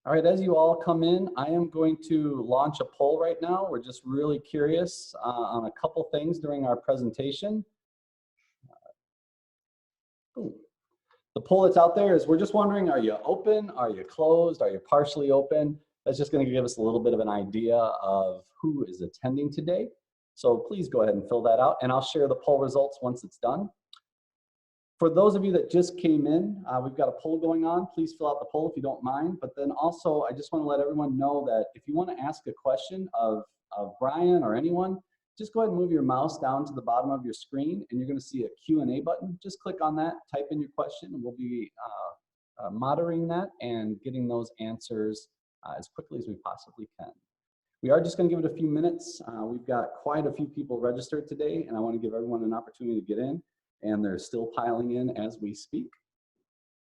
All right, as you all come in, I am going to launch a poll right now. We're just really curious on a couple things during our presentation. Ooh. The poll that's out there is we're just wondering, are you open? Are you closed? Are you partially open? That's just going to give us a little bit of an idea of who is attending today. So please go ahead and fill that out, and I'll share the poll results once it's done. For those of you that just came in, we've got a poll going on. Please fill out the poll if you don't mind. But then also, I just want to let everyone know that if you want to ask a question of Brian or anyone, just go ahead and move your mouse down to the bottom of your screen, and you're going to see a Q&A button. Just click on that, type in your question, and we'll be monitoring that and getting those answers as quickly as we possibly can. We are just going to give it a few minutes. We've got quite a few people registered today, and I want to give everyone an opportunity to get in. And they're still piling in as we speak.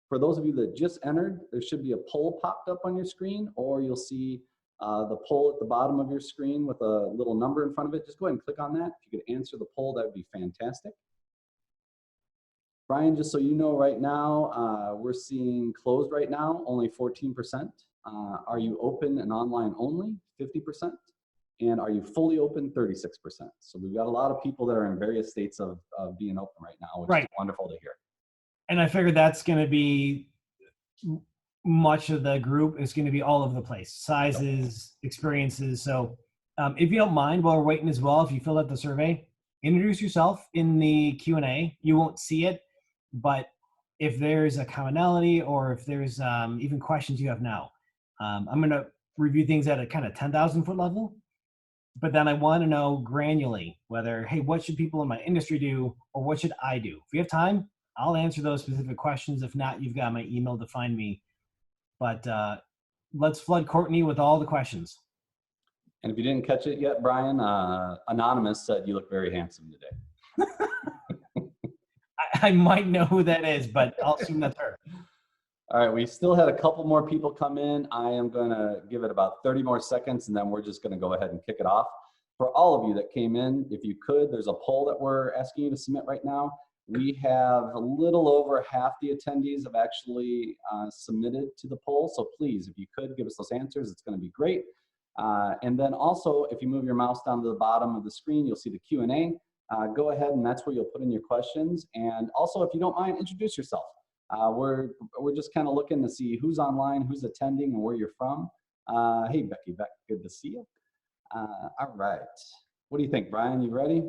For those of you that just entered, there should be a poll popped up on your screen, or you'll see the poll at the bottom of your screen with a little number in front of it. Just go ahead and click on that. If you could answer the poll, that would be fantastic. Brian, just so you know, right now, we're seeing closed right now, only 14%. Are you open and online only? 50%. And are you fully open? 36%. So we've got a lot of people that are in various states of being open right now, which is wonderful to hear. And I figured that's going to be much of the group is going to be all over the place, sizes, experiences. So if you don't mind, while we're waiting as well, if you fill out the survey, introduce yourself in the Q&A. You won't see it, but if there's a commonality or if there's even questions you have now, I'm going to review things at a kind of 10,000 foot level. But then I want to know granularly whether, hey, what should people in my industry do, or what should I do? If we have time, I'll answer those specific questions. If not, you've got my email to find me. But let's flood Courtney with all the questions. And if you didn't catch it yet, Brian, Anonymous said you look very handsome today. I might know who that is, but I'll assume that's her. All right, we still had a couple more people come in. I am going to give it about 30 more seconds, and then we're just going to go ahead and kick it off. For all of you that came in, if you could, there's a poll that we're asking you to submit right now. We have a little over half the attendees have actually submitted to the poll. So please, if you could give us those answers, it's going to be great. And then also, if you move your mouse down to the bottom of the screen, you'll see the Q&A. Go ahead, and that's where you'll put in your questions. And also, if you don't mind, introduce yourself. We're just kind of looking to see who's online, who's attending, and where you're from. Hey, Becky, good to see you. All right. What do you think, Brian? You ready?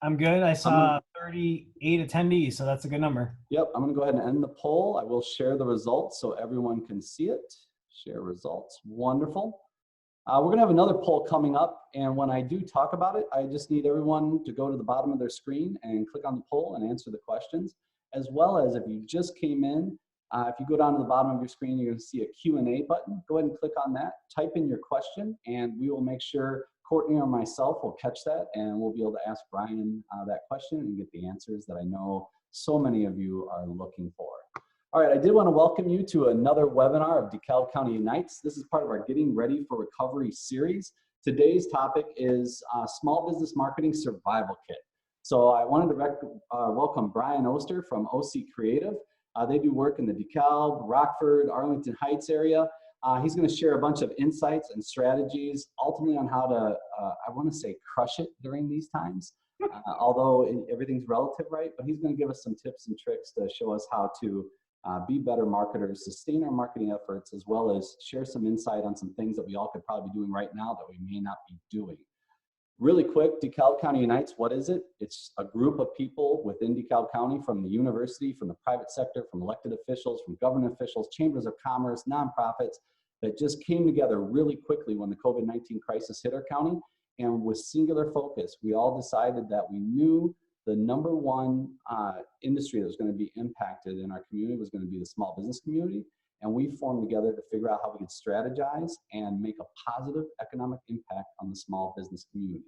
I'm good. I saw 38 attendees, so that's a good number. Yep, I'm going to go ahead and end the poll. I will share the results so everyone can see it. Share results. Wonderful. We're going to have another poll coming up, and when I do talk about it, I just need everyone to go to the bottom of their screen and click on the poll and answer the questions, as well as if you just came in, if you go down to the bottom of your screen, you're going to see a Q&A button. Go ahead and click on that, type in your question, and we will make sure Courtney or myself will catch that, and we'll be able to ask Brian that question and get the answers that I know so many of you are looking for. All right, I did want to welcome you to another webinar of DeKalb County Unites. This is part of our Getting Ready for Recovery series. Today's topic is Small Business Marketing Survival Kit. So I wanted to welcome Brian Oster from OC Creative. They do work in the DeKalb, Rockford, Arlington Heights area. He's going to share a bunch of insights and strategies, ultimately on how to, I want to say, crush it during these times, although everything's relative, right? But he's going to give us some tips and tricks to show us how to be better marketers, sustain our marketing efforts, as well as share some insight on some things that we all could probably be doing right now that we may not be doing. Really quick, DeKalb County Unites, what is it? It's a group of people within DeKalb County, from the university, from the private sector, from elected officials, from government officials, chambers of commerce, nonprofits, that just came together really quickly when the COVID-19 crisis hit our county. And with singular focus, we all decided that we knew the number one industry that was going to be impacted in our community was going to be the small business community. And we formed together to figure out how we could strategize and make a positive economic impact on the small business community.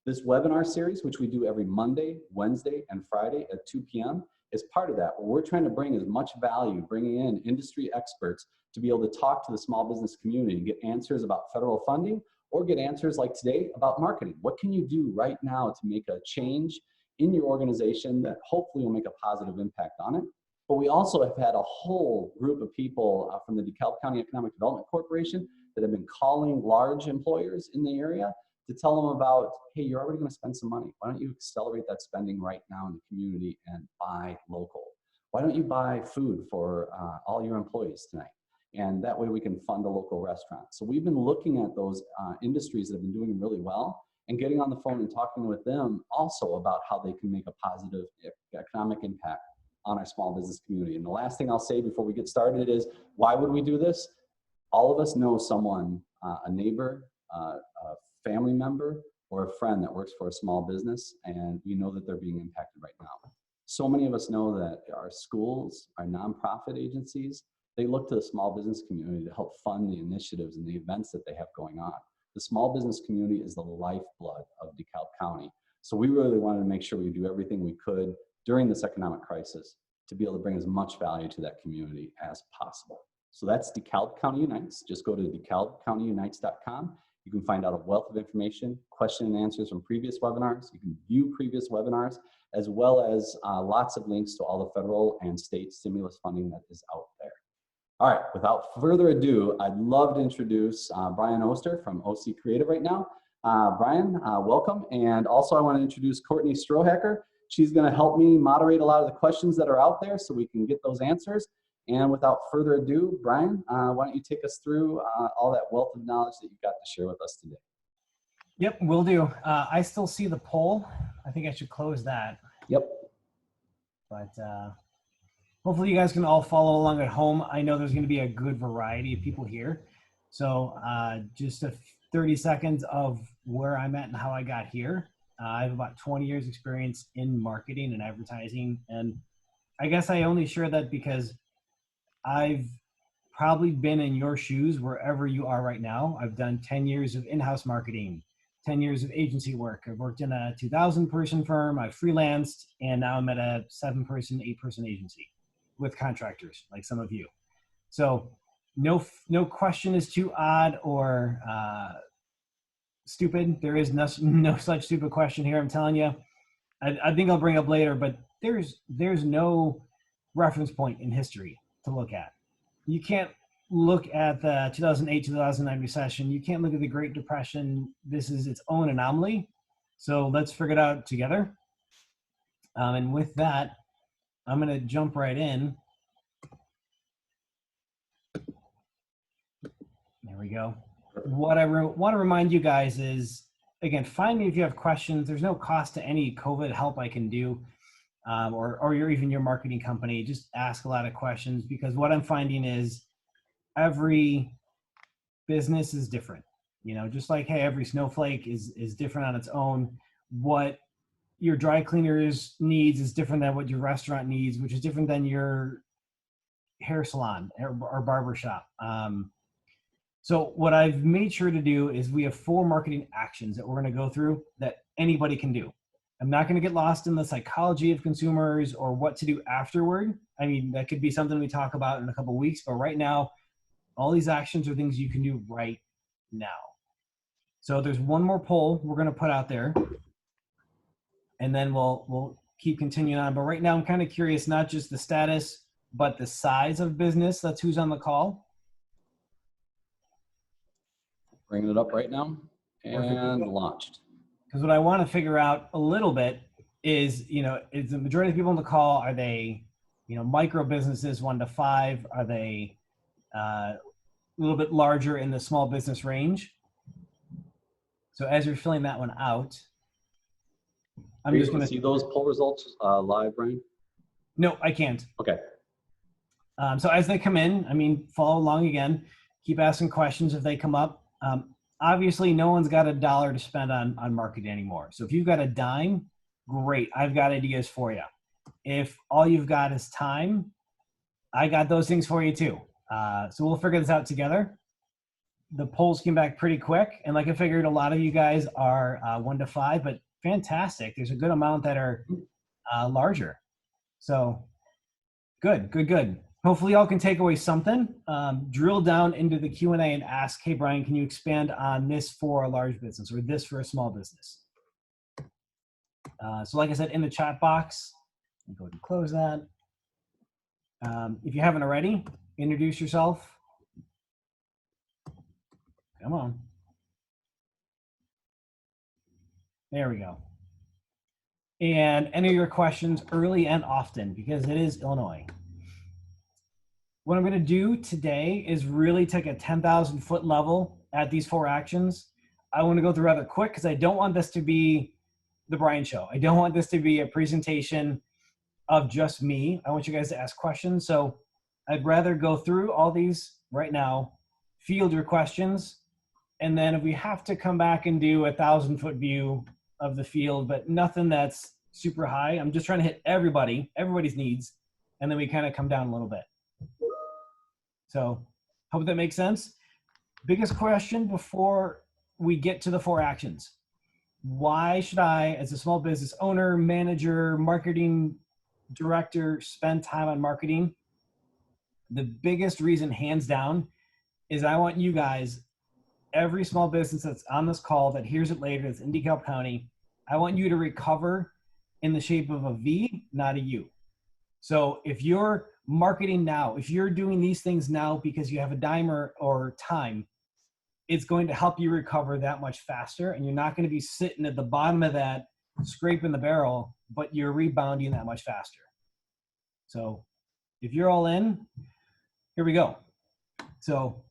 This webinar series, which we do every Monday, Wednesday, and Friday at 2 p.m., is part of that, where we're trying to bring as much value, bringing in industry experts to be able to talk to the small business community and get answers about federal funding, or get answers like today about marketing. What can you do right now to make a change in your organization that hopefully will make a positive impact on it? But we also have had a whole group of people from the DeKalb County Economic Development Corporation that have been calling large employers in the area to tell them about, hey, you're already going to spend some money. Why don't you accelerate that spending right now in the community and buy local? Why don't you buy food for all your employees tonight? And that way we can fund a local restaurant. So we've been looking at those industries that have been doing really well and getting on the phone and talking with them also about how they can make a positive economic impact on our small business community. And the last thing I'll say before we get started is, why would we do this? All of us know someone, a neighbor, a family member, or a friend that works for a small business, and we know that they're being impacted right now. So many of us know that our schools, our nonprofit agencies, they look to the small business community to help fund the initiatives and the events that they have going on. The small business community is the lifeblood of DeKalb County. So we really wanted to make sure we do everything we could during this economic crisis to be able to bring as much value to that community as possible. So that's DeKalb County Unites. Just go to DeKalbCountyUnites.com. You can find out a wealth of information, question and answers from previous webinars. You can view previous webinars, as well as lots of links to all the federal and state stimulus funding that is out there. All right, without further ado, I'd love to introduce Brian Oster from OC Creative right now. Brian, welcome. And also I want to introduce Courtney Strohacker. She's going to help me moderate a lot of the questions that are out there so we can get those answers. And without further ado, Brian, why don't you take us through all that wealth of knowledge that you've got to share with us today. Yep, will do. I still see the poll. I think I should close that. Yep. But hopefully you guys can all follow along at home. I know there's going to be a good variety of people here. So just 30 seconds of where I'm at and how I got here. I have about 20 years experience in marketing and advertising. And I guess I only share that because I've probably been in your shoes wherever you are right now. I've done 10 years of in-house marketing, 10 years of agency work. I've worked in a 2,000 person firm. I've freelanced, and now I'm at a 7-person, 8-person agency with contractors like some of you. So no question is too odd or stupid. There is no such stupid question here. I'm telling you. I think I'll bring up later, but there's no reference point in history to look at. You can't look at the 2008-2009 recession. You can't look at the Great Depression. This is its own anomaly. So let's figure it out together. And with that, I'm going to jump right in. There we go. What I want to remind you guys is, again, find me if you have questions. There's no cost to any COVID help I can do, or even your marketing company. Just ask a lot of questions, because what I'm finding is every business is different. You know, just like, hey, every snowflake is different on its own. What your dry cleaners needs is different than what your restaurant needs, which is different than your hair salon or barber shop. So what I've made sure to do is we have 4 marketing actions that we're going to go through that anybody can do. I'm not going to get lost in the psychology of consumers or what to do afterward. I mean, that could be something we talk about in a couple of weeks, but right now, all these actions are things you can do right now. So there's one more poll we're going to put out there, and then we'll keep continuing on. But right now, I'm kind of curious, not just the status, but the size of business. That's who's on the call. Bringing it up right now and launched. Because what I want to figure out a little bit is, you know, is the majority of people on the call, are they, you know, micro businesses 1 to 5? Are they a little bit larger in the small business range? So as you're filling that one out, I'm just going to see those poll results live, Brian? No, I can't. Okay. So as they come in, I mean, follow along again. Keep asking questions if they come up. Obviously, no one's got $1 to spend on marketing anymore. So if you've got a dime, great. I've got ideas for you. If all you've got is time, I got those things for you too. So we'll figure this out together. The polls came back pretty quick. And like I figured, a lot of you guys are 1 to 5, but fantastic. There's a good amount that are larger. So good. Hopefully y'all can take away something. Drill down into the Q&A and ask, hey, Brian, can you expand on this for a large business or this for a small business? So like I said, in the chat box, I'll go ahead and close that. If you haven't already, introduce yourself. Come on. There we go. And enter your questions early and often because it is Illinois. What I'm going to do today is really take a 10,000 foot level at these 4 actions. I want to go through rather quick because I don't want this to be the Brian Show. I don't want this to be a presentation of just me. I want you guys to ask questions. So I'd rather go through all these right now, field your questions, and then if we have to come back and do a 1,000 foot view of the field, but nothing that's super high. I'm just trying to hit everybody's needs, and then we kind of come down a little bit. So hope that makes sense. Biggest question before we get to the 4 actions. Why should I, as a small business owner, manager, marketing director, spend time on marketing? The biggest reason, hands down, is I want you guys, every small business that's on this call that hears it later, that's in DeKalb County, I want you to recover in the shape of a V, not a U. So if you're marketing now, if you're doing these things now because you have a dime or time, it's going to help you recover that much faster, and you're not going to be sitting at the bottom of that, scraping the barrel, but you're rebounding that much faster. So if you're all in, here we go. So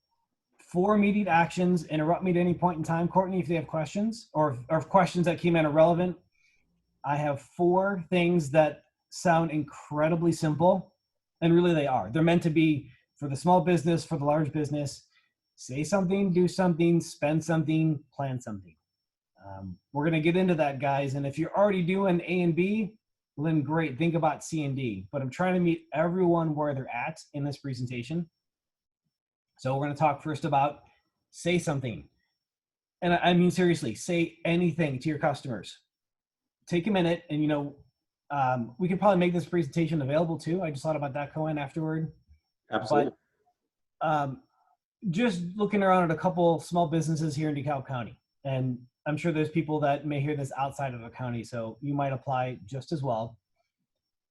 4 immediate actions. Interrupt me at any point in time, Courtney, if they have questions or if questions that came in are relevant. I have 4 things that sound incredibly simple, and really they are. They're meant to be for the small business, for the large business. Say something, do something, spend something, plan something. We're going to get into that, guys. And if you're already doing A and B, well, then great. Think about C and D. But I'm trying to meet everyone where they're at in this presentation. So we're going to talk first about say something. And I mean, seriously, say anything to your customers. Take a minute and, we could probably make this presentation available too. I just thought about that, Cohen, afterward. Absolutely. But just looking around at a couple small businesses here in DeKalb County, and I'm sure there's people that may hear this outside of the county, so you might apply just as well.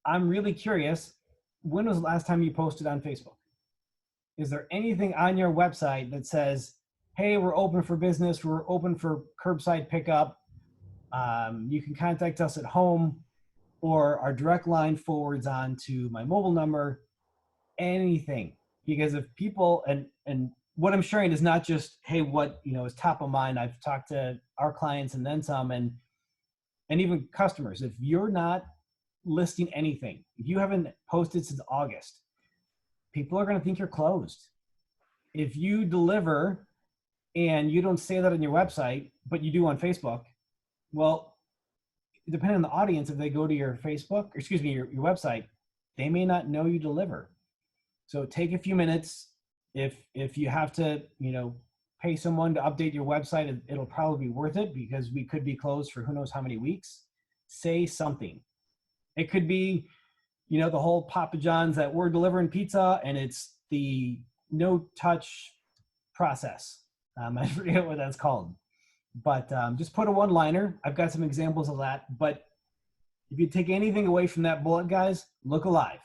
I'm really curious, when was the last time you posted on Facebook? Is there anything on your website that says, hey, we're open for business, we're open for curbside pickup, you can contact us at home, or our direct line forwards on to my mobile number, anything? Because if people, and what I'm sharing is not just, hey, what is top of mind. I've talked to our clients and then some, and even customers. If you're not listing anything, if you haven't posted since August, people are going to think you're closed. If you deliver and you don't say that on your website, but you do on Facebook, well, depending on the audience, if they go to your Facebook, or excuse me, your website, they may not know you deliver. So take a few minutes. If you have to, pay someone to update your website, it'll probably be worth it because we could be closed for who knows how many weeks. Say something. It could be, the whole Papa John's that we're delivering pizza and it's the no touch process. I forget what that's called, but just put a one-liner. I've got some examples of that, but if you take anything away from that bullet, guys, look alive.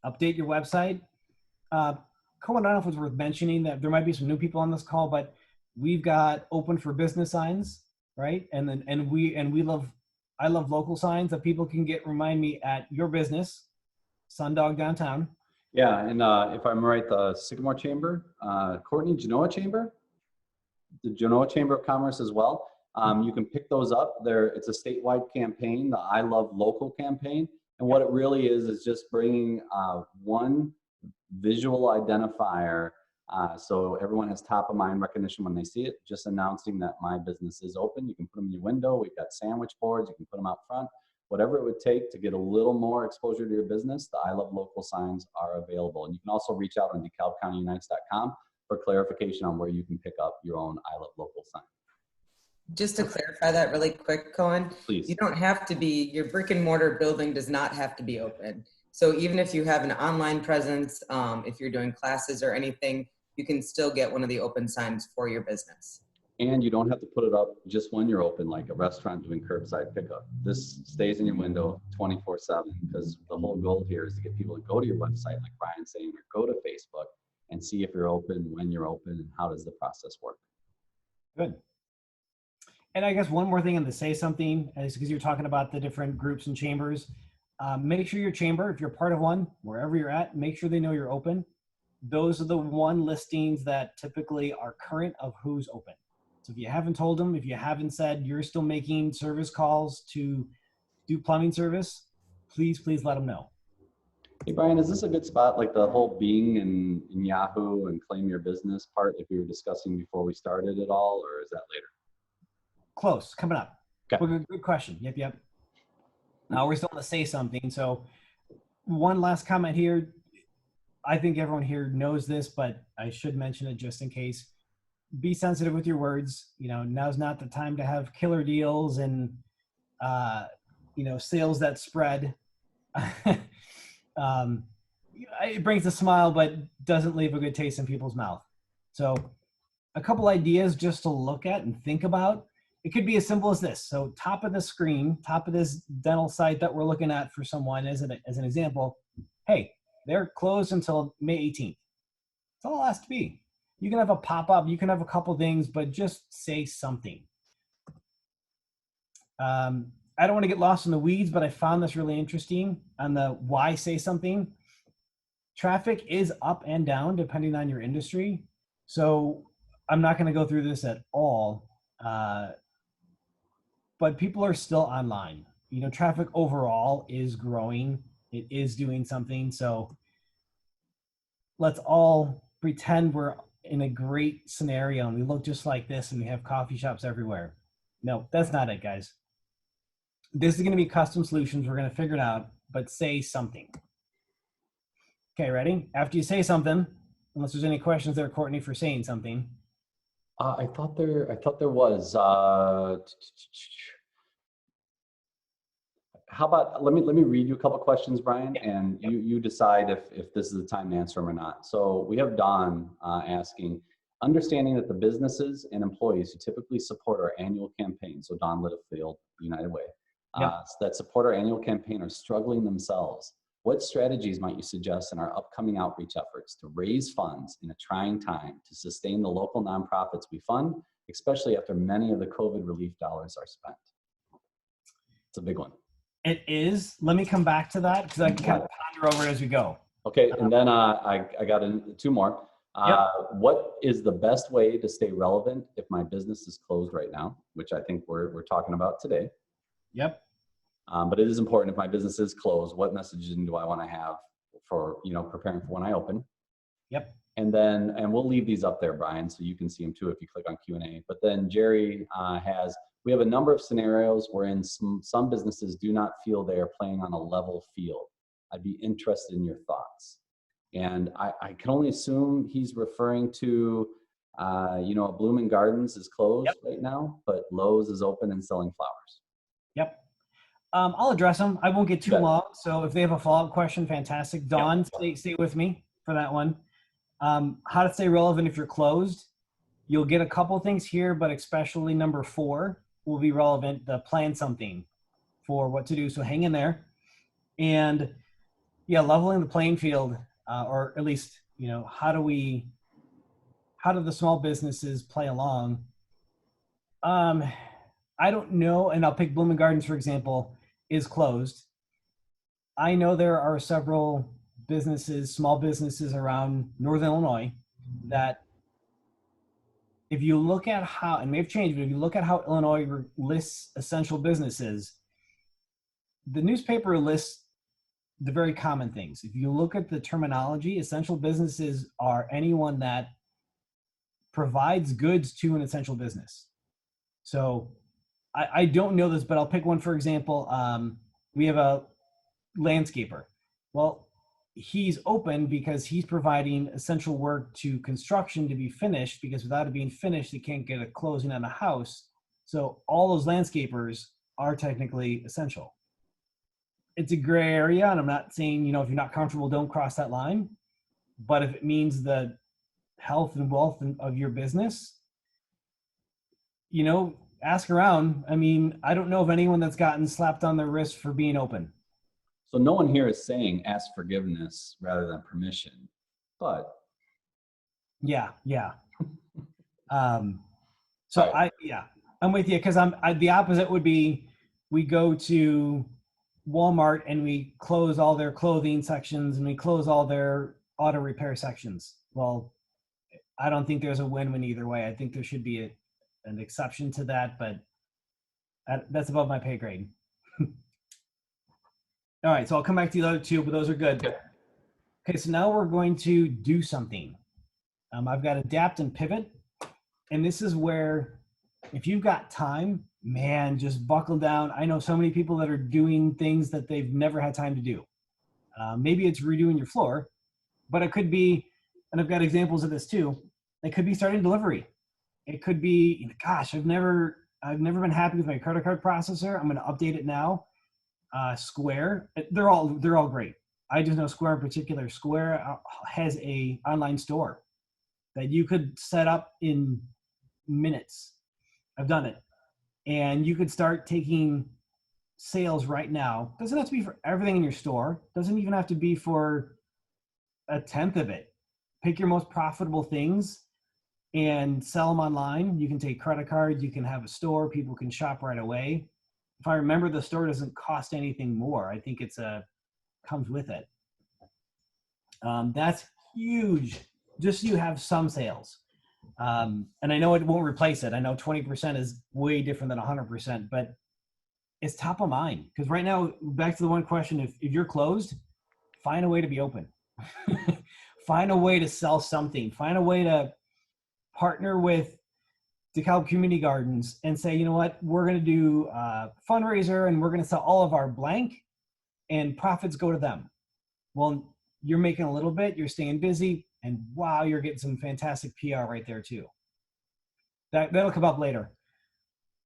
Update your website. Cohen, I don't know if it's worth mentioning that there might be some new people on this call, but we've got open for business signs, right? I love local signs that people can remind me at your business, Sundog downtown. Yeah, and if I'm right, the Sycamore Chamber, Courtney, Genoa Chamber, the Genoa Chamber of Commerce as well. You can pick those up. It's a statewide campaign, the I Love Local campaign. And what it really is just bringing one visual identifier so everyone has top of mind recognition when they see it, just announcing that my business is open. You can put them in your window. We've got sandwich boards. You can put them out front. Whatever it would take to get a little more exposure to your business, the I Love Local signs are available. And you can also reach out on DeKalbCountyUnites.com for clarification on where you can pick up your own I Love Local sign. Just to clarify that really quick, Cohen, Please. You don't have to be, your brick and mortar building does not have to be open. So even if you have an online presence, if you're doing classes or anything, you can still get one of the open signs for your business. And you don't have to put it up just when you're open, like a restaurant doing curbside pickup. This stays in your window 24/7, because the whole goal here is to get people to go to your website, like Brian's saying, or go to Facebook and see if you're open, when you're open, and how does the process work. Good. And I guess one more thing in the say something is because you're talking about the different groups and chambers. Make sure your chamber, if you're part of one, wherever you're at, make sure they know you're open. Those are the one listings that typically are current of who's open. So if you haven't told them, if you haven't said you're still making service calls to do plumbing service, please let them know. Hey, Brian, is this a good spot, like the whole Bing and Yahoo and claim your business part, if we were discussing before we started at all, or is that later? Close, coming up. Okay. Well, good question. Yep. Now we're still going to say something. So one last comment here. I think everyone here knows this, but I should mention it just in case. Be sensitive with your words. You know, now's not the time to have killer deals and, sales that spread. It brings a smile, but doesn't leave a good taste in people's mouth. So a couple ideas just to look at and think about. It could be as simple as this. So top of the screen, top of this dental site that we're looking at for someone as an example, hey, they're closed until May 18th. That's all it has to be. You can have a pop-up, you can have a couple things, but just say something. I don't want to get lost in the weeds, but I found this really interesting on the why say something. Traffic is up and down depending on your industry. So I'm not going to go through this at all, but people are still online. You know, traffic overall is growing. It is doing something. So let's all pretend we're in a great scenario and we look just like this and we have coffee shops everywhere. No, that's not it, guys. This is going to be custom solutions. We're going to figure it out, but say something. Okay, ready? After you say something, unless there's any questions there, Courtney, for saying something. I thought there was. How about let me read you a couple questions, Brian, and you decide if this is the time to answer them or not. So we have Dawn asking, understanding that the businesses and employees who typically support our annual campaign, so Dawn Littlefield, United Way, that support our annual campaign are struggling themselves. What strategies might you suggest in our upcoming outreach efforts to raise funds in a trying time to sustain the local nonprofits we fund, especially after many of the COVID relief dollars are spent? It's a big one. It is. Let me come back to that because I can kind of ponder over it as we go. Okay, and then I got two more. What is the best way to stay relevant if my business is closed right now, which I think we're talking about today. Yep. But it is important, if my business is closed, what messaging do I want to have for, preparing for when I open? Yep. And then, and we'll leave these up there, Brian, so you can see them too if you click on Q&A. But then Jerry we have a number of scenarios wherein some businesses do not feel they are playing on a level field. I'd be interested in your thoughts. And I can only assume he's referring to, Blooming Gardens is closed right now, but Lowe's is open and selling flowers. Yep. I'll address them. I won't get too long. So if they have a follow-up question, fantastic. Dawn, stay with me for that one. How to stay relevant if you're closed. You'll get a couple things here, but especially number 4 will be relevant, the plan something for what to do. So hang in there. And leveling the playing field, or at least, how do the small businesses play along? I don't know. And I'll pick Blooming Gardens, for example, is closed. I know there are several small businesses around Northern Illinois that, if you look at how, and may have changed, but if you look at how Illinois lists essential businesses, the newspaper lists the very common things. If you look at the terminology, essential businesses are anyone that provides goods to an essential business. So I don't know this, but I'll pick one, for example. We have a landscaper. Well, he's open because he's providing essential work to construction to be finished, because without it being finished, they can't get a closing on a house. So all those landscapers are technically essential. It's a gray area, and I'm not saying, if you're not comfortable, don't cross that line. But if it means the health and wealth of your business, ask around. I mean, I don't know of anyone that's gotten slapped on their wrist for being open. So no one here is saying ask forgiveness rather than permission, but Yeah. Right. I'm with you, because the opposite would be, we go to Walmart and we close all their clothing sections and we close all their auto repair sections. Well, I don't think there's a win-win either way. I think there should be an exception to that, but that's above my pay grade. All right, so I'll come back to the other two, but those are good. Okay, so now we're going to do something. I've got adapt and pivot. And this is where, if you've got time, man, just buckle down. I know so many people that are doing things that they've never had time to do. Maybe it's redoing your floor, but it could be, and I've got examples of this too, it could be starting delivery. It could be, gosh, I've never been happy with my credit card processor. I'm going to update it now. Square, they're all great. I just know Square in particular. Square has a online store that you could set up in minutes. I've done it. And you could start taking sales right now. Doesn't have to be for everything in your store. Doesn't even have to be for a tenth of it. Pick your most profitable things and sell them online. You can take credit cards. You can have a store. People can shop right away. If I remember, the store doesn't cost anything more. I think comes with it. That's huge. Just so you have some sales. And I know it won't replace it. I know 20% is way different than 100%, but it's top of mind. Because right now, back to the one question, if you're closed, find a way to be open. Find a way to sell something. Find a way to partner with DeKalb Community Gardens and say, you know what, we're going to do a fundraiser and we're going to sell all of our blank and profits go to them. Well, you're making a little bit, you're staying busy, and wow, you're getting some fantastic PR right there too. That'll come up later.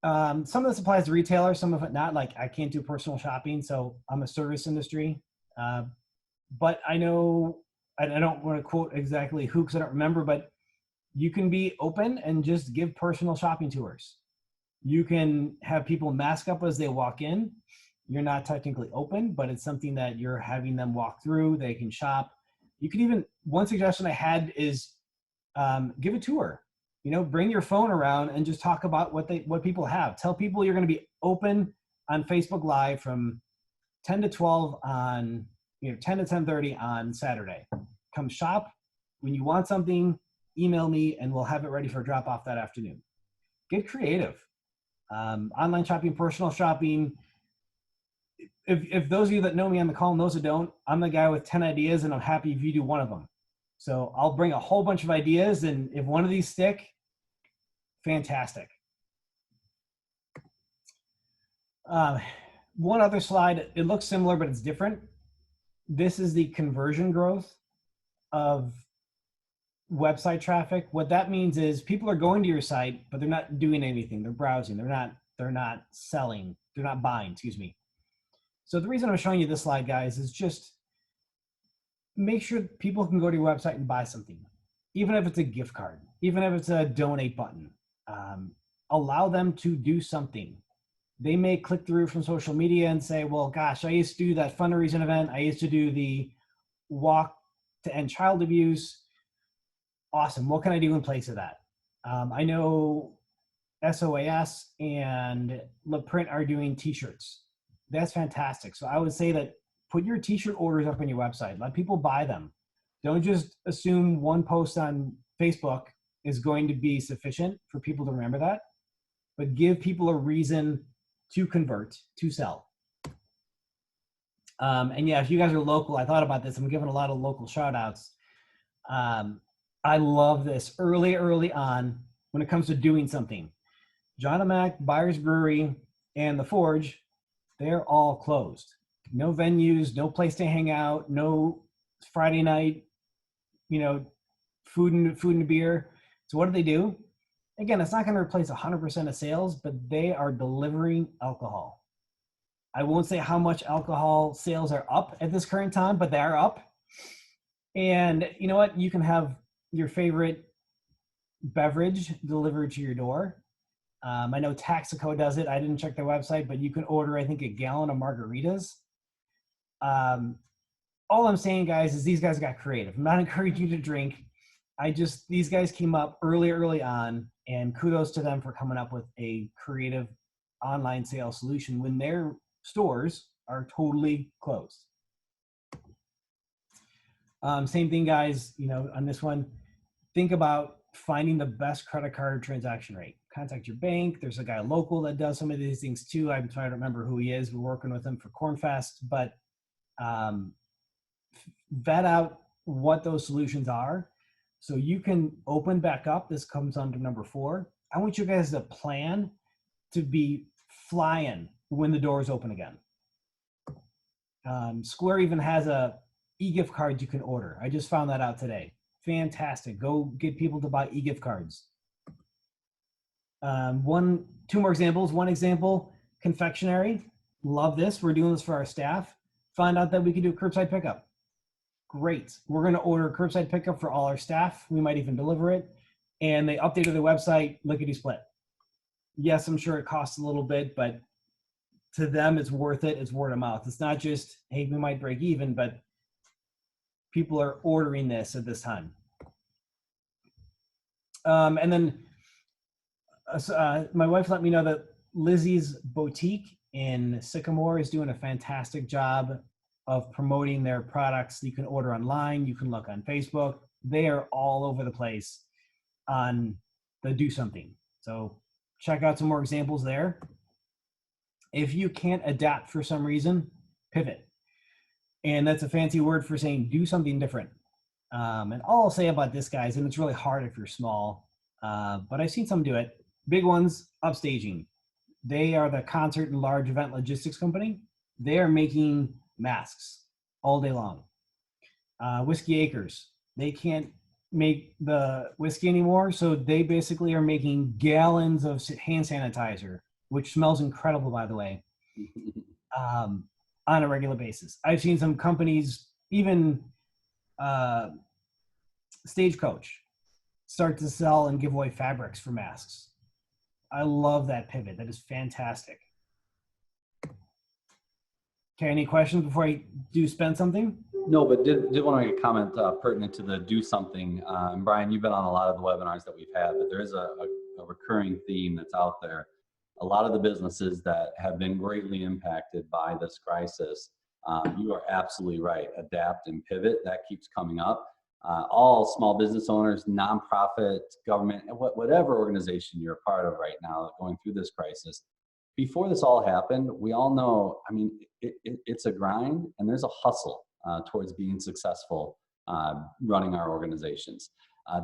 Some of this applies to retailers, some of it not. Like, I can't do personal shopping, so I'm a service industry. But I know, I don't want to quote exactly who, because I don't remember, but you can be open and just give personal shopping tours. You can have people mask up as they walk in. You're not technically open, but it's something that you're having them walk through. They can shop. You can even, one suggestion I had is give a tour. Bring your phone around and just talk about what people have. Tell people you're going to be open on Facebook Live from 10 to 12 on, 10 to 10:30 on Saturday. Come shop. When you want something, email me and we'll have it ready for drop off that afternoon. Get creative. Online shopping, personal shopping. If those of you that know me on the call and those that don't, I'm the guy with 10 ideas and I'm happy if you do one of them. So I'll bring a whole bunch of ideas, and if one of these stick, fantastic. One other slide, it looks similar, but it's different. This is the conversion growth of website traffic. What that means is people are going to your site, but they're not doing anything. They're browsing. They're not selling. They're not buying, excuse me. So the reason I'm showing you this slide, guys, is just make sure people can go to your website and buy something, even if it's a gift card, even if it's a donate button. Allow them to do something. They may click through from social media and say, well, gosh, I used to do that fundraising event. I used to do the walk to end child abuse. Awesome. What can I do in place of that? I know SOAS and LaPrint are doing t-shirts. That's fantastic. So I would say that put your t-shirt orders up on your website. Let people buy them. Don't just assume one post on Facebook is going to be sufficient for people to remember that, but give people a reason to convert, to sell. And yeah, if you guys are local, I thought about this. I'm giving a lot of local shout outs. I love this early on when it comes to doing something. John and Mac, Byers Brewery, and The Forge, they're all closed. No venues, no place to hang out, no Friday night, food and beer. So what do? Again, it's not going to replace 100% of sales, but they are delivering alcohol. I won't say how much alcohol sales are up at this current time, but they are up. And you know what? You can have your favorite beverage delivered to your door. I know Taxico does it. I didn't check their website, but you can order, I think, a gallon of margaritas. All I'm saying, guys, is these guys got creative. I'm not encouraging you to drink. These guys came up early on, and kudos to them for coming up with a creative online sales solution when their stores are totally closed. Same thing, guys, on this one, think about finding the best credit card transaction rate. Contact your bank. There's a guy local that does some of these things too. I'm trying to remember who he is. We're working with him for Cornfest, but vet out what those solutions are so you can open back up. This comes under number 4. I want you guys to plan to be flying when the doors open again. Square even has a e-gift card you can order. I just found that out today. Fantastic. Go get people to buy e-gift cards. 2 more examples. One example, confectionery. Love this. We're doing this for our staff. Find out that we can do curbside pickup. Great. We're going to order curbside pickup for all our staff. We might even deliver it. And they updated their website, lickety-split. Yes, I'm sure it costs a little bit, but to them, it's worth it. It's word of mouth. It's not just, hey, we might break even, but people are ordering this at this time. And then my wife let me know that Lizzie's Boutique in Sycamore is doing a fantastic job of promoting their products. You can order online. You can look on Facebook. They are all over the place on the Do Something. So check out some more examples there. If you can't adapt for some reason, pivot. And that's a fancy word for saying do something different. And all I'll say about this, guys, and it's really hard if you're small, but I've seen some do it. Big ones, Upstaging. They are the concert and large event logistics company. They are making masks all day long. Whiskey Acres. They can't make the whiskey anymore, so they basically are making gallons of hand sanitizer, which smells incredible, by the way, on a regular basis. I've seen some companies, even Stagecoach, start to sell and give away fabrics for masks. I love that pivot. That is fantastic. Okay, any questions before I do spend something? No, but did want to make a comment pertinent to the Do Something. Brian, you've been on a lot of the webinars that we've had, but there is a recurring theme that's out there. A lot of the businesses that have been greatly impacted by this crisis, you are absolutely right. Adapt and pivot, that keeps coming up. All small business owners, nonprofit, government, whatever organization you're a part of right now going through this crisis. Before this all happened, we all know, I mean, it's a grind and there's a hustle towards being successful running our organizations.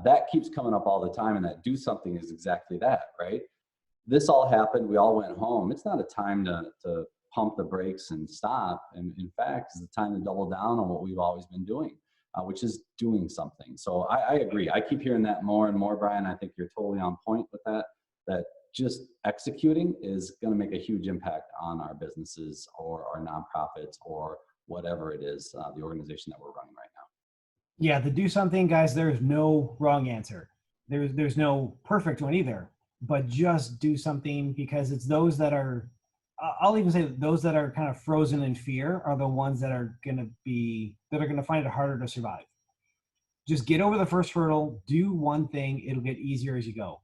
That keeps coming up all the time, and that Do Something is exactly that, right? This all happened, we all went home. It's not a time to pump the brakes and stop. And in fact, it's the time to double down on what we've always been doing, which is doing something. So I agree. I keep hearing that more and more, Brian. I think you're totally on point with that just executing is going to make a huge impact on our businesses or our nonprofits or whatever it is, the organization that we're running right now. Yeah, the Do Something, guys, there's no wrong answer. There's no perfect one either, but just do something, because it's those that are, I'll even say those that are kind of frozen in fear are the ones that are going to find it harder to survive. Just get over the first hurdle, do one thing, it'll get easier as you go.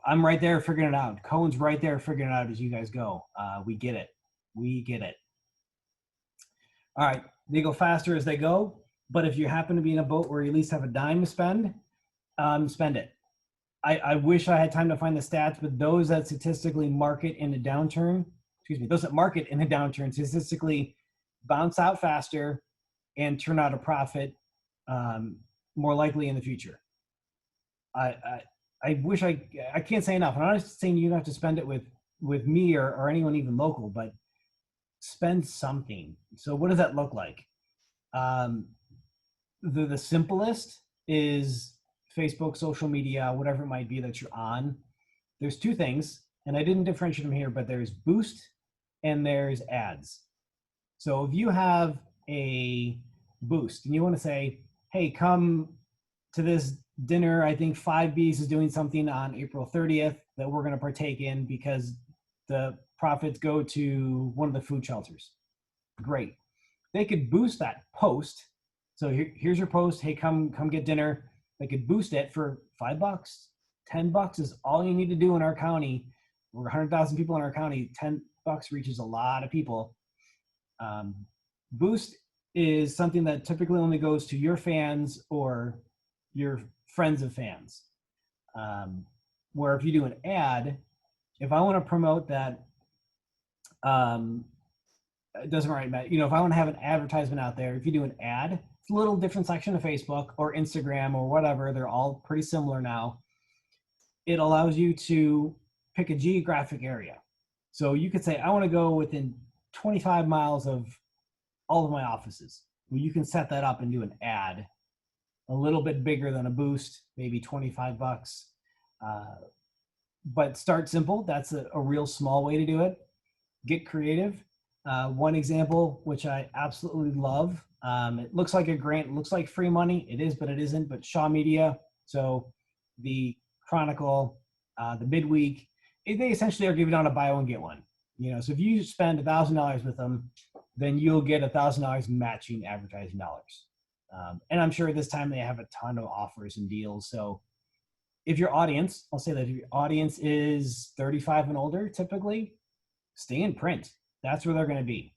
I'm right there figuring it out. Cohen's right there figuring it out as you guys go. We get it. We get it. All right. They go faster as they go. But if you happen to be in a boat where you at least have a dime to spend, spend it. I wish I had time to find the stats, but those that statistically market in a downturn, those that market in a downturn statistically bounce out faster and turn out a profit more likely in the future. I wish I can't say enough. I'm not saying you have to spend it with me or anyone even local, but spend something. So what does that look like? The simplest is Facebook, social media, whatever it might be that you're on. There's 2 things, and I didn't differentiate them here, but there's boost and there's ads. So if you have a boost and you want to say, hey, come to this dinner. I think 5Bs is doing something on April 30th that we're going to partake in because the profits go to one of the food shelters. Great. They could boost that post. So here's your post. Hey, come get dinner. They could boost it for $5, $10 is all you need to do in our county. We're 100,000 people in our county. $10 reaches a lot of people. Boost is something that typically only goes to your fans or your friends of fans. Where if you do an ad, if I want to promote that, it doesn't really matter. If I want to have an advertisement out there, if you do an ad, it's a little different section of Facebook or Instagram or whatever. They're all pretty similar now. It allows you to pick a geographic area. So you could say, I want to go within 25 miles of all of my offices. Well, you can set that up and do an ad a little bit bigger than a boost, maybe $25. But start simple. That's a real small way to do it. Get creative. One example, which I absolutely love, it looks like a grant, it looks like free money. It is, but it isn't. But Shaw Media, so the Chronicle, the Midweek, they essentially are giving out a buy one, get one. So if you spend $1,000 with them, then you'll get $1,000 matching advertising dollars. And I'm sure this time they have a ton of offers and deals. So if your audience, I'll say that if your audience is 35 and older, typically stay in print. That's where they're going to be.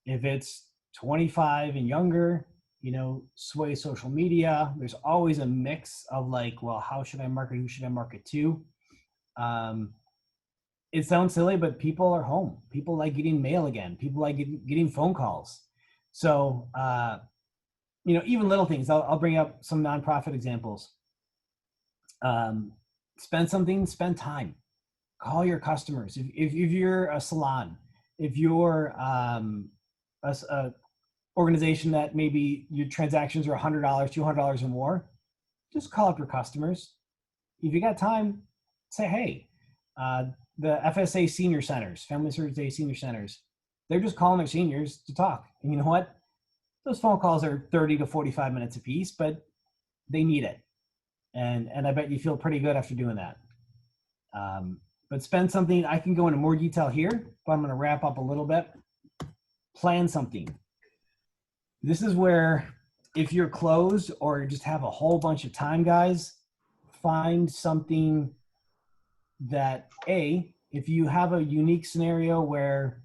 If it's 25 and younger, sway social media. There's always a mix of like, well, how should I market? Who should I market to? It sounds silly, but people are home. People like getting mail again. People like getting phone calls. So, even little things. I'll bring up some nonprofit examples. Spend time. Call your customers. If you're a salon, if you're a organization that maybe your transactions are $100, $200 or more, just call up your customers. If you got time, say, hey, the FSA senior centers, Family Service Day senior centers, they're just calling their seniors to talk. And you know what? Those phone calls are 30 to 45 minutes a piece, but they need it. And I bet you feel pretty good after doing that. But spend something. I can go into more detail here, but I'm going to wrap up a little bit. Plan something. This is where if you're closed or just have a whole bunch of time, guys, find something that, if you have a unique scenario where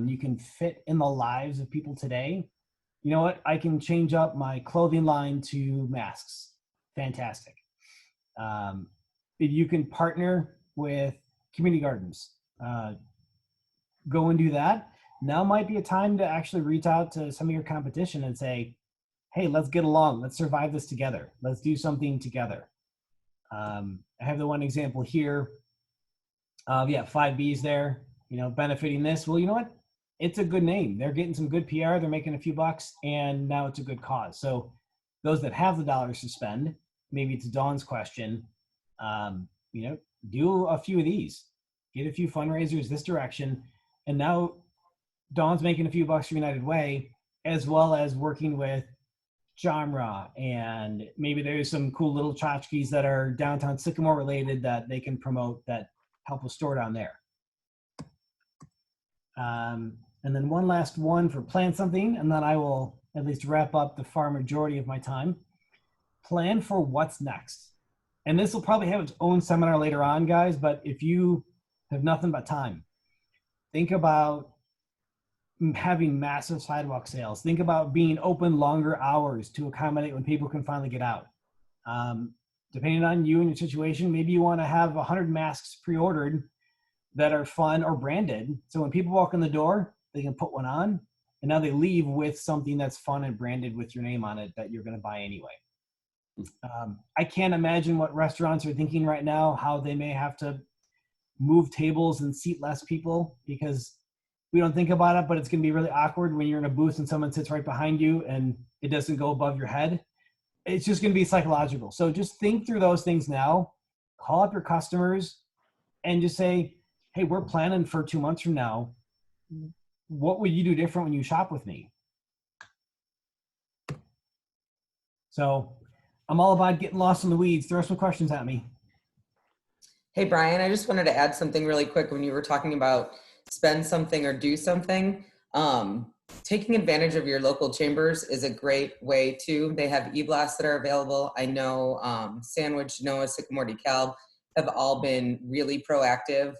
you can fit in the lives of people today, you know what? I can change up my clothing line to masks. Fantastic. If you can partner with community gardens, go and do that. Now might be a time to actually reach out to some of your competition and say, hey, let's get along. Let's survive this together. Let's do something together. I have the one example here. 5Bs there, benefiting this. Well, you know what? It's a good name. They're getting some good PR. They're making a few bucks, and now it's a good cause. So those that have the dollars to spend, maybe to Dawn's question, do a few of these. Get a few fundraisers this direction. And now Dawn's making a few bucks for United Way, as well as working with genre, and maybe there's some cool little tchotchkes that are downtown Sycamore related that they can promote that help a store down there. And then one last one for plan something, and then I will at least wrap up the far majority of my time. Plan for what's next. And this will probably have its own seminar later on, guys, but if you have nothing but time, think about having massive sidewalk sales. Think about being open longer hours to accommodate when people can finally get out. Depending on you and your situation, maybe you want to have 100 masks pre-ordered that are fun or branded. So when people walk in the door, they can put one on, and now they leave with something that's fun and branded with your name on it that you're going to buy anyway. I can't imagine what restaurants are thinking right now, how they may have to move tables and seat less people, because we don't think about it, but it's going to be really awkward when you're in a booth and someone sits right behind you and it doesn't go above your head. It's just going to be psychological. So just think through those things now. Call up your customers and just say, hey, we're planning for 2 months from now. What would you do different when you shop with me? So I'm all about getting lost in the weeds. Throw some questions at me. Hey, Brian, I just wanted to add something really quick when you were talking about spend something or do something. Taking advantage of your local chambers is a great way too. They have e-blasts that are available. I know Sandwich, Noah, Sycamore, DeKalb have all been really proactive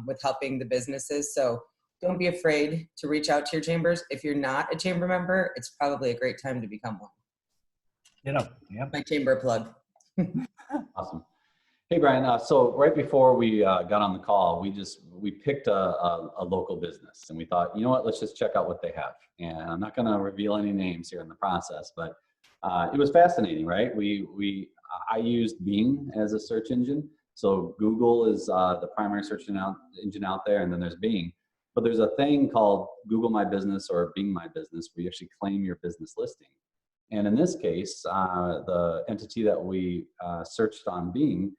with helping the businesses. So don't be afraid to reach out to your chambers. If you're not a chamber member, it's probably a great time to become one. Yep. My chamber plug. Awesome. Hey, Brian, so right before we got on the call, we picked a local business and we thought, you know what, let's just check out what they have. And I'm not going to reveal any names here in the process, but it was fascinating, right? I used Bing as a search engine. So Google is the primary search engine out there, and then there's Bing. But there's a thing called Google My Business or Bing My Business where you actually claim your business listing. And in this case, the entity that we searched on Bing,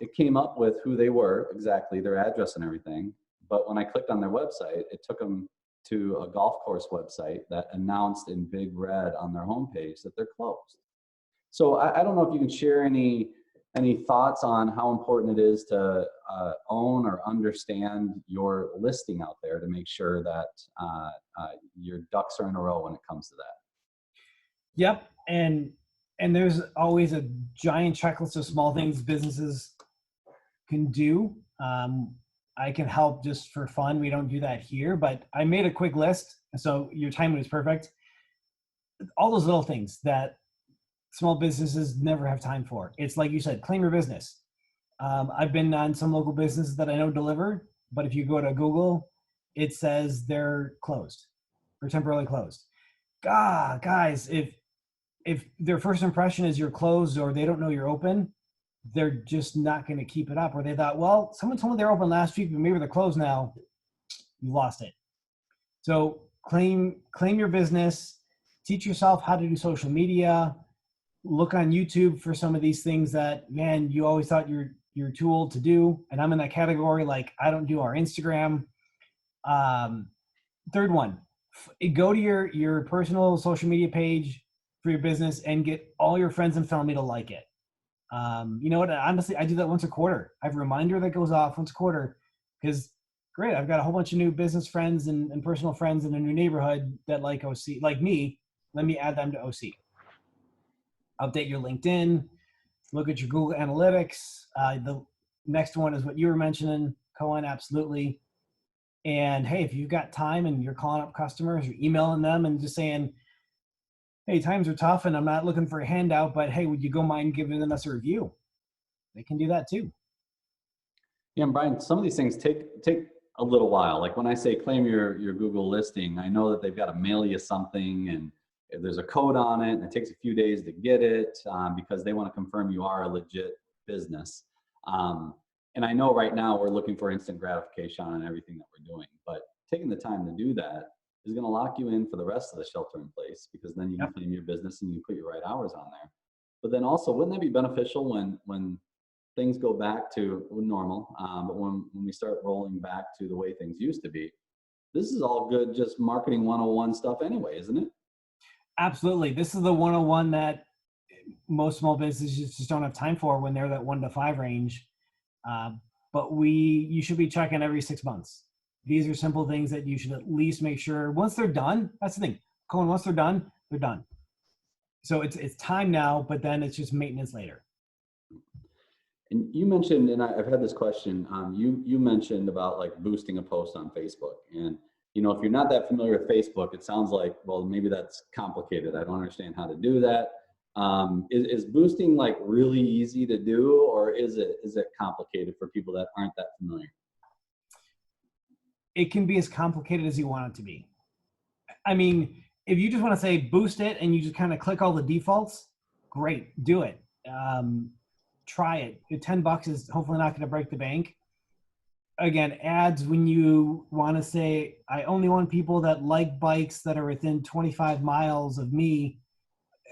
it came up with who they were, exactly, their address and everything. But when I clicked on their website, it took them to a golf course website that announced in big red on their homepage that they're closed. So I don't know if you can share any thoughts on how important it is to own or understand your listing out there to make sure that your ducks are in a row when it comes to that. Yep. And there's always a giant checklist of small things businesses can do. I can help just for fun. We don't do that here, but I made a quick list. So your timing was perfect. All those little things that small businesses never have time for. It's like you said, claim your business. I've been on some local businesses that I know deliver, but if you go to Google, it says they're closed or temporarily closed. Guys, if their first impression is you're closed or they don't know you're open, they're just not going to keep it up. Or they thought, well, someone told me they're open last week, but maybe they're closed now. You lost it. So claim your business, teach yourself how to do social media, look on YouTube for some of these things that, man, you always thought you're too old to do. And I'm in that category. Like, I don't do our Instagram. Third one, go to your personal social media page for your business and get all your friends and family to like it. You know what? Honestly, I do that once a quarter. I have a reminder that goes off once a quarter because, great, I've got a whole bunch of new business friends and personal friends in a new neighborhood that like OC, like me. Let me add them to OC. Update your LinkedIn. Look at your Google Analytics. The next one is what you were mentioning, Cohen, absolutely. And hey, if you've got time and you're calling up customers, you're emailing them and just saying, hey, times are tough and I'm not looking for a handout, but hey, would you go mind giving us a review? They can do that too. Yeah, and Brian, some of these things take a little while. Like when I say claim your Google listing, I know that they've got to mail you something and there's a code on it and it takes a few days to get it because they want to confirm you are a legit business. And I know right now we're looking for instant gratification on everything that we're doing, but taking the time to do that is going to lock you in for the rest of the shelter in place because then you can claim your business and you put your right hours on there. But then also, wouldn't that be beneficial when things go back to normal, but when we start rolling back to the way things used to be? This is all good, just marketing 101 stuff anyway, isn't it? Absolutely. This is the 101 that most small businesses just don't have time for when they're that 1 to 5 range. But you should be checking every 6 months. These are simple things that you should at least make sure once they're done. That's the thing, Colin, once they're done, they're done. So it's time now, but then it's just maintenance later. And you mentioned, and I've had this question, you mentioned about like boosting a post on Facebook. And, you know, if you're not that familiar with Facebook, it sounds like, well, maybe that's complicated. I don't understand how to do that. Is boosting like really easy to do, or is it complicated for people that aren't that familiar? It can be as complicated as you want it to be. I mean, if you just want to say boost it and you just kind of click all the defaults, great, do it. Try it. $10 is hopefully not going to break the bank. Again, ads, when you want to say, I only want people that like bikes that are within 25 miles of me,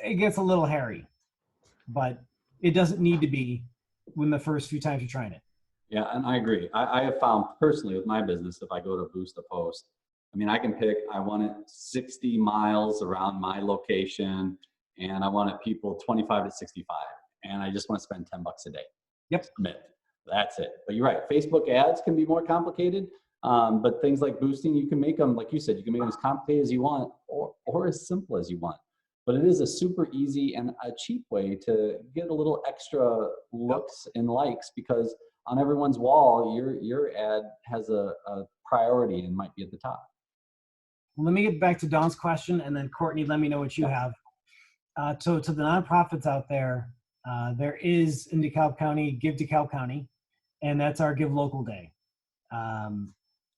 it gets a little hairy, but it doesn't need to be when the first few times you're trying it. Yeah, and I agree. I have found personally with my business, if I go to boost a post, I mean, I can pick, I want it 60 miles around my location and I want people 25 to 65, and I just want to spend 10 bucks a day. Yep. Submit. That's it. But you're right. Facebook ads can be more complicated. But things like boosting, you can make them, like you said, you can make them as complicated as you want or as simple as you want. But it is a super easy and a cheap way to get a little extra looks and likes, because on everyone's wall, your ad has a priority and might be at the top. Well, let me get back to Don's question, and then Courtney, let me know what you have. So to the nonprofits out there, there is in DeKalb County, Give DeKalb County, and that's our Give Local Day.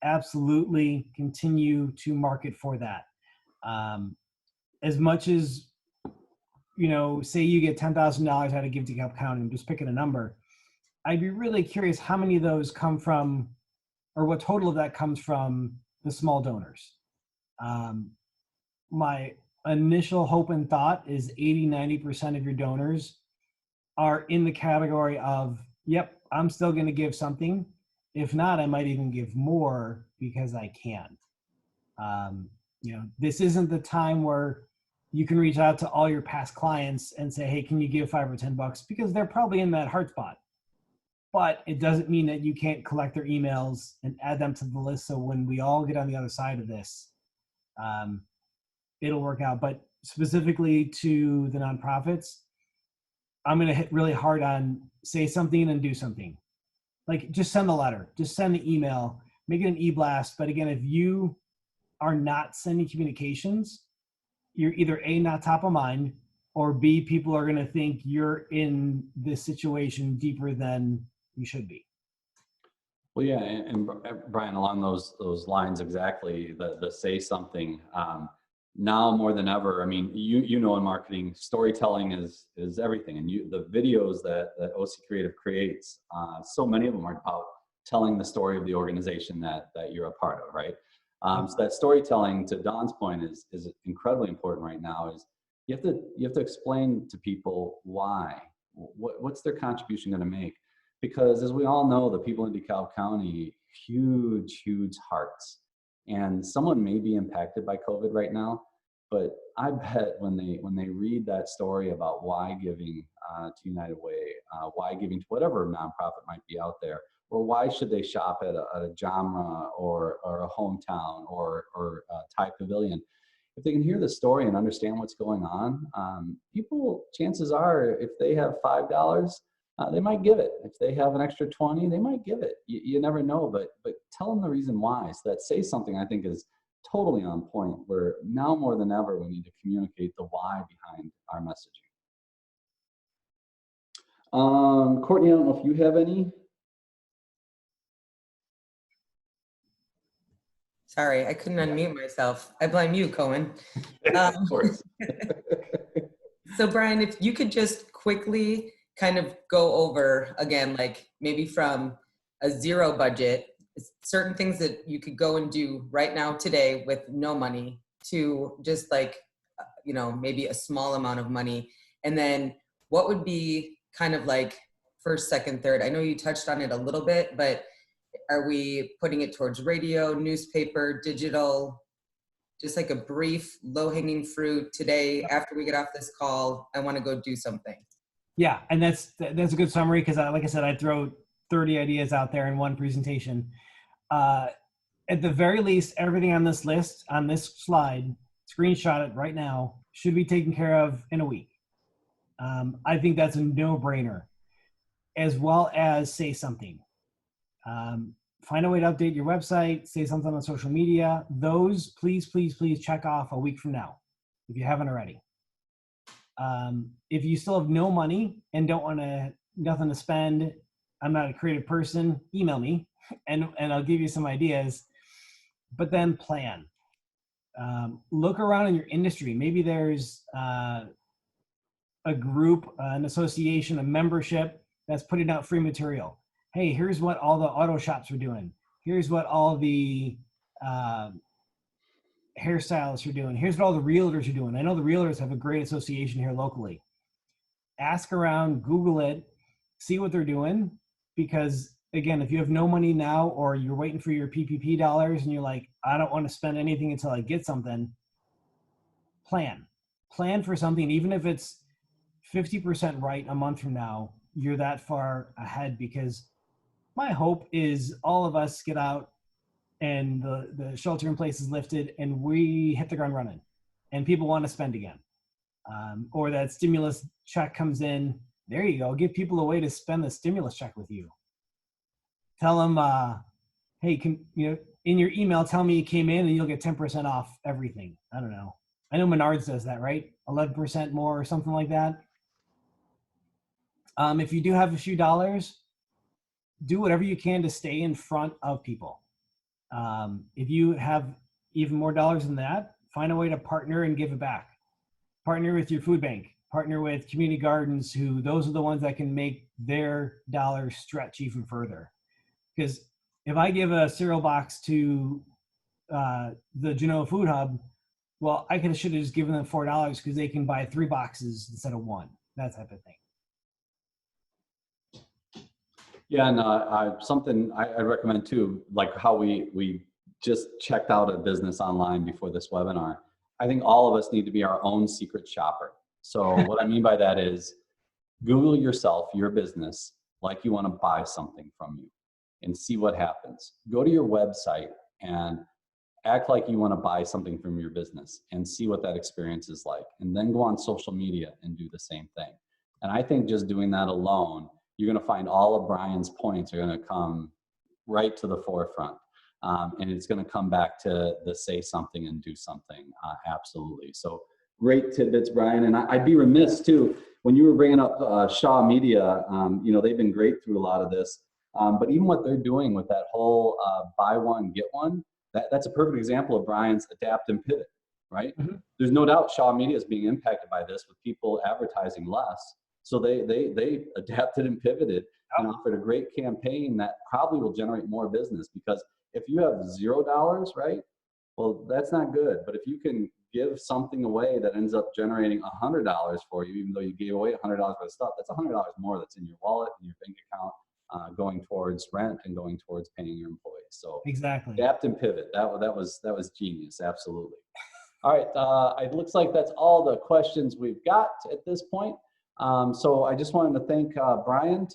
Absolutely continue to market for that. As much as, say you get $10,000 out of Give DeKalb County, I'm just picking a number. I'd be really curious how many of those come from, or what total of that comes from the small donors. My initial hope and thought is 80-90% of your donors are in the category of, yep, I'm still going to give something. If not, I might even give more because I can. This isn't the time where you can reach out to all your past clients and say, hey, can you give $5 or $10? Because they're probably in that hard spot. But it doesn't mean that you can't collect their emails and add them to the list. So when we all get on the other side of this, it'll work out. But specifically to the nonprofits, I'm going to hit really hard on say something and do something. Like just send the letter, just send the email, make it an e-blast. But again, if you are not sending communications, you're either A, not top of mind, or B, people are going to think you're in this situation deeper than you should be. Well, yeah, and Brian, along those lines, exactly, the say something, now more than ever, I mean, in marketing, storytelling is everything. And the videos that OC Creative creates, so many of them are about telling the story of the organization that you're a part of, right? So that storytelling, to Don's point, is incredibly important right now. Is you have to explain to people why, what's their contribution going to make, because as we all know, the people in DeKalb County, huge hearts, and someone may be impacted by COVID right now, but I bet when they read that story about why giving to United Way, why giving to whatever nonprofit might be out there, or why should they shop at a genre or a hometown or Thai Pavilion, if they can hear the story and understand what's going on, people, chances are, if they have $5, they might give it. If they have an extra 20, they might give it. You never know, but tell them the reason why. So that say something, I think, is totally on point, where now more than ever, we need to communicate the why behind our messaging. Courtney, I don't know if you have any. Sorry, I couldn't unmute myself. I blame you, Cohen. Of course. So Brian, if you could just quickly kind of go over again, like maybe from a zero budget, certain things that you could go and do right now today with no money, to just like, maybe a small amount of money. And then what would be kind of like first, second, third? I know you touched on it a little bit, but are we putting it towards radio, newspaper, digital? Just like a brief low-hanging fruit today, after we get off this call, I want to go do something. Yeah, and that's a good summary, because like I said, I throw 30 ideas out there in one presentation. At the very least, everything on this list, on this slide, screenshot it right now, should be taken care of in a week. I think that's a no-brainer, as well as say something. Find a way to update your website, say something on social media. Those, please check off a week from now, if you haven't already. If you still have no money and don't want nothing to spend, I'm not a creative person, email me and I'll give you some ideas, but then plan. Look around in your industry. Maybe there's a group, an association, a membership that's putting out free material. Hey, here's what all the auto shops are doing. Here's what all the hairstylists are doing. Here's what all the realtors are doing. I know the realtors have a great association here locally. Ask around, Google it, see what they're doing. Because again, if you have no money now, or you're waiting for your PPP dollars and you're like, I don't want to spend anything until I get something, plan. plan for something, even if it's 50% right a month from now, you're that far ahead, because my hope is all of us get out and the shelter in place is lifted and we hit the ground running and people want to spend again. Or that stimulus check comes in. There you go. Give people a way to spend the stimulus check with you. Tell them, hey, in your email, tell me you came in and you'll get 10% off everything. I don't know. I know Menards does that, right? 11% more or something like that. If you do have a few dollars, do whatever you can to stay in front of people. If you have even more dollars than that, find a way to partner and give it back. Partner with your food bank, partner with community gardens, those are the ones that can make their dollars stretch even further. Because if I give a cereal box to the Genoa Food Hub, well, I should have just given them $4 because they can buy 3 boxes instead of 1, that type of thing. Yeah, and something I recommend too, like how we just checked out a business online before this webinar. I think all of us need to be our own secret shopper. So what I mean by that is Google yourself, your business, like you want to buy something from you and see what happens. Go to your website and act like you want to buy something from your business and see what that experience is like. And then go on social media and do the same thing. And I think just doing that alone, you're going to find all of Brian's points are going to come right to the forefront. And it's going to come back to the say something and do something. Absolutely. So great tidbits, Brian. And I'd be remiss too, when you were bringing up Shaw Media, they've been great through a lot of this. But even what they're doing with that whole buy one, get one, that's a perfect example of Brian's adapt and pivot, right? Mm-hmm. There's no doubt Shaw Media is being impacted by this with people advertising less. So they adapted and pivoted and offered a great campaign that probably will generate more business, because if you have $0, right, well, that's not good. But if you can give something away that ends up generating $100 for you, even though you gave away $100 worth of stuff, that's $100 more that's in your wallet and your bank account, going towards rent and going towards paying your employees. So exactly, adapt and pivot. That was genius. Absolutely. All right. It looks like that's all the questions we've got at this point. So I just wanted to thank Brian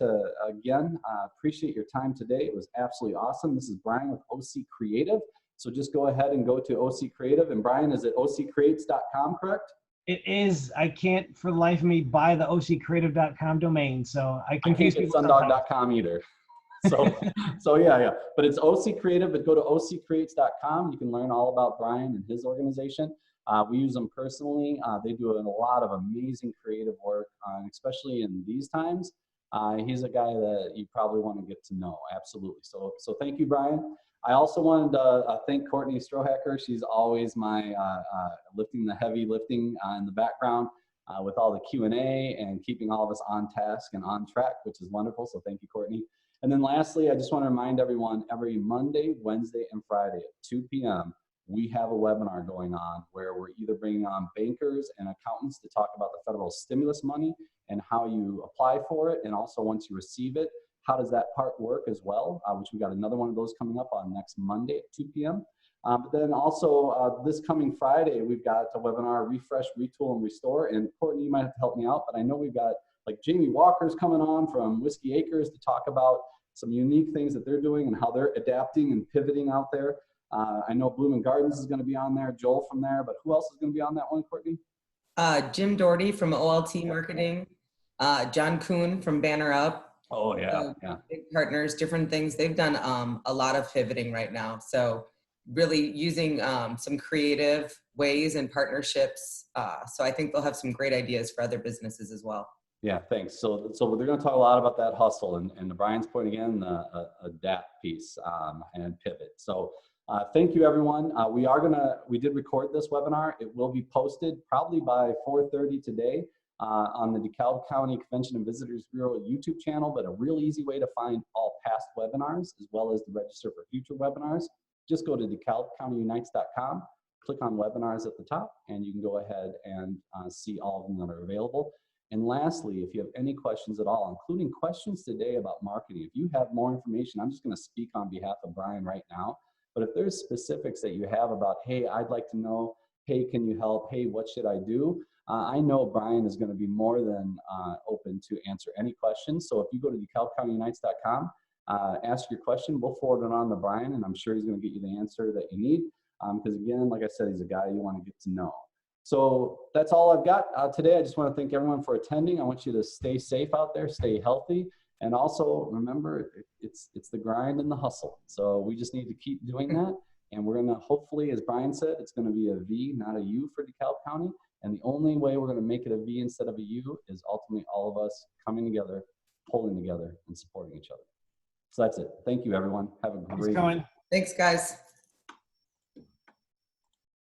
again, appreciate your time today. It was absolutely awesome. This is Brian with OC Creative. So just go ahead and go to OC Creative. And Brian, is it OCCreates.com, correct? It is. I can't for the life of me buy the OCCreative.com domain. So I confuse people. Sundog.com either. So yeah. But it's OC Creative, but go to OCCreates.com. You can learn all about Brian and his organization. We use them personally. They do a lot of amazing creative work, especially in these times. He's a guy that you probably want to get to know. Absolutely. So thank you, Brian. I also wanted to thank Courtney Strohacker. She's always my lifting the heavy lifting in the background with all the Q&A and keeping all of us on task and on track, which is wonderful. So thank you, Courtney. And then lastly, I just want to remind everyone, every Monday, Wednesday, and Friday at 2 p.m., we have a webinar going on where we're either bringing on bankers and accountants to talk about the federal stimulus money and how you apply for it. And also once you receive it, how does that part work as well, which we got another one of those coming up on next Monday at 2 p.m. But then also this coming Friday, we've got a webinar, Refresh, Retool, and Restore. And Courtney, you might have to help me out, but I know we've got like Jamie Walker's coming on from Whiskey Acres to talk about some unique things that they're doing and how they're adapting and pivoting out there. I know Bloom and Gardens is going to be on there, Joel from there, but who else is going to be on that one, Courtney? Jim Doherty from OLT Marketing, John Kuhn from Banner Up. Oh, yeah. Big partners, different things. They've done a lot of pivoting right now. So really using some creative ways and partnerships. So I think they'll have some great ideas for other businesses as well. Yeah, thanks. So they're going to talk a lot about that hustle and to Brian's point again, the adapt piece and pivot. So thank you, everyone. We did record this webinar. It will be posted probably by 4:30 today on the DeKalb County Convention and Visitors Bureau YouTube channel, but a real easy way to find all past webinars as well as to register for future webinars. Just go to DeKalbCountyUnites.com, click on webinars at the top, and you can go ahead and see all of them that are available. And lastly, if you have any questions at all, including questions today about marketing, if you have more information, I'm just going to speak on behalf of Brian right now. But if there's specifics that you have about, hey, I'd like to know, hey, can you help? Hey, what should I do? I know Brian is going to be more than open to answer any questions. So if you go to DeKalbCountyUnites.com, ask your question, we'll forward it on to Brian, and I'm sure he's going to get you the answer that you need. Because again, like I said, he's a guy you want to get to know. So that's all I've got today. I just want to thank everyone for attending. I want you to stay safe out there, stay healthy, and also remember it's the grind and the hustle. So we just need to keep doing that. And we're going to hopefully, as Brian said, it's going to be a V, not a U for DeKalb County. And the only way we're going to make it a V instead of a U is ultimately all of us coming together, pulling together, and supporting each other. So that's it. Thank you, everyone. Have a great Thanks, Cohen. Thanks, guys.